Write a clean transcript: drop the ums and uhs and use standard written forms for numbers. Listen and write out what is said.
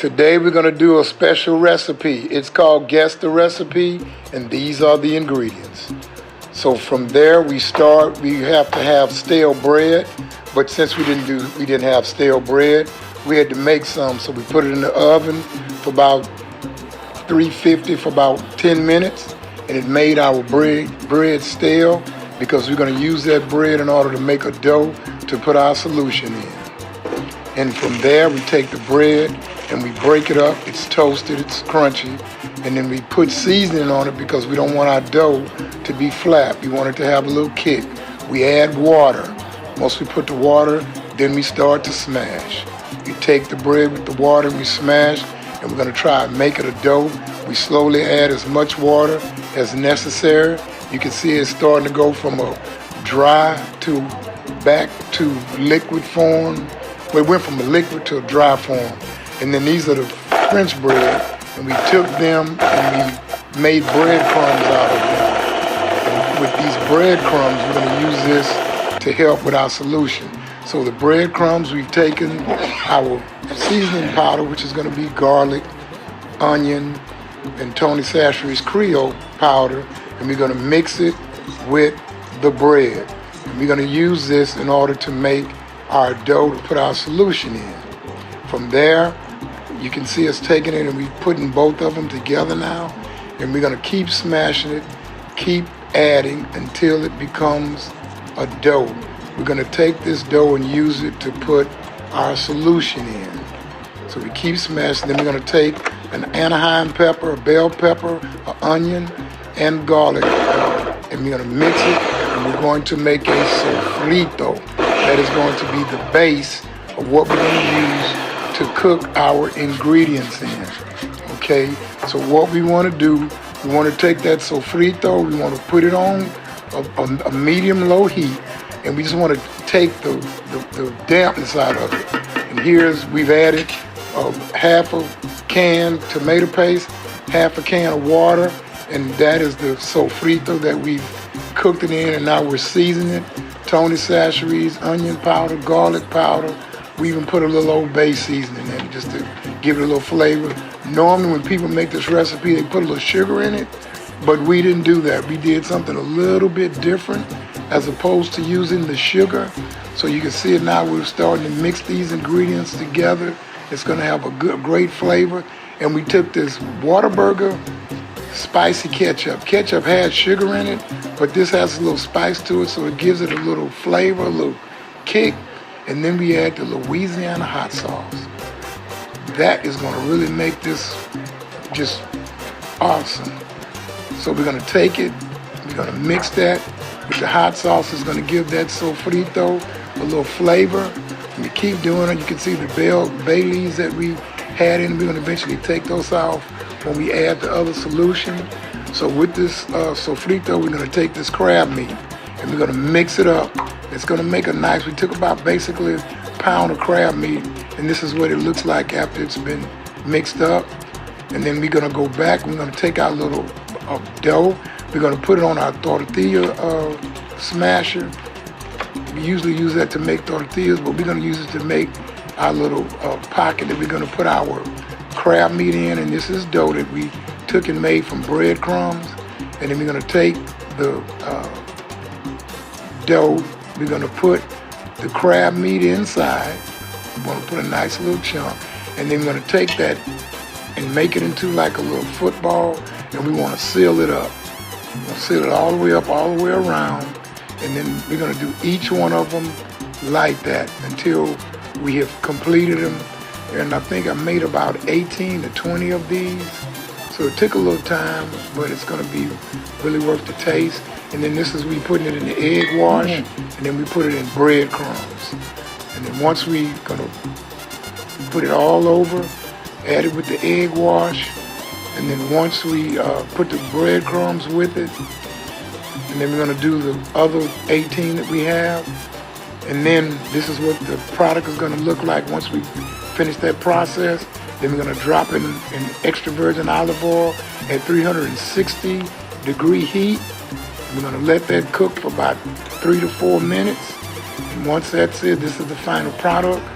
Today we're going to do a special recipe. It's called Guess the Recipe, and these are the ingredients. So from there we start. We have to have stale bread, but since we didn't have stale bread, we had to make some. So we put it in the oven for about 350 for about 10 minutes, and it made our bread stale because we're going to use that bread in order to make a dough to put our solution in. And from there we take the bread and we break it up. It's toasted, it's crunchy, and then we put seasoning on it because we don't want our dough to be flat. We want it to have a little kick. We add water. Once we put the water, then we start to smash. You take the bread with the water and we smash, and we're going to try and make it a dough. We slowly add as much water as necessary. You can see it's starting to go from a dry to back to liquid form. We went from a liquid to a dry form. And then these are the French bread, and we took them and we made breadcrumbs out of them. And with these breadcrumbs, we're going to use this to help with our solution. So the breadcrumbs, we've taken our seasoning powder, which is going to be garlic, onion, and Tony Chachere's Creole powder, and we're going to mix it with the bread. And we're going to use this in order to make our dough to put our solution in. From there, you can see us taking it and we're putting both of them together now, and we're going to keep smashing it, keep adding until it becomes a dough. We're going to take this dough and use it to put our solution in. So we keep smashing, then we're going to take an Anaheim pepper, a bell pepper, an onion, and garlic, and we're going to mix it, and we're going to make a sofrito. That is going to be the base of what we're going to use to cook our ingredients in. Okay, so what we want to do, we want to take that sofrito, we want to put it on a medium-low heat, and we just want to take the dampness out of it. And here's, we've added half a can tomato paste, half a can of water, and that is the sofrito that we've cooked it in, and now we're seasoning it. Tony Chachere's onion powder, garlic powder. We even put a little Old Bay seasoning in it just to give it a little flavor. Normally when people make this recipe, they put a little sugar in it, but we didn't do that. We did something a little bit different as opposed to using the sugar. So you can see it now, we're starting to mix these ingredients together. It's gonna have a great flavor. And we took this Whataburger spicy ketchup. Ketchup has sugar in it, but this has a little spice to it, so it gives it a little flavor, a little kick. And then we add the Louisiana hot sauce. That is going to really make this just awesome. So we're going to take it, we're going to mix that with the hot sauce. It's going to give that sofrito a little flavor. And we keep doing it. You can see the bay leaves that we had in. We're going to eventually take those off when we add the other solution. So with this sofrito, we're going to take this crab meat and we're going to mix it up. It's going to make a nice, we took about basically a pound of crab meat, and this is what it looks like after it's been mixed up. And then we're going to go back, we're going to take our little dough, we're going to put it on our tortilla smasher. We usually use that to make tortillas, but we're going to use it to make our little pocket that we're going to put our crab meat in. And this is dough that we took and made from breadcrumbs. And then we're going to take the dough, we're going to put the crab meat inside. We want to put a nice little chunk. And then we're going to take that and make it into like a little football, and we want to seal it up. We're going to seal it all the way up, all the way around. And then we're going to do each one of them like that until we have completed them. And I think I made about 18 to 20 of these. So it took a little time, but it's going to be really worth the taste. And then this is we putting it in the egg wash, and then we put it in breadcrumbs. And then once we gonna put it all over, add it with the egg wash, and then once we put the breadcrumbs with it, and then we're gonna do the other 18 that we have. And then this is what the product is gonna look like once we finish that process. Then we're gonna drop it in extra virgin olive oil at 360 degree heat. We're going to let that cook for about 3 to 4 minutes. And once that's it, this is the final product.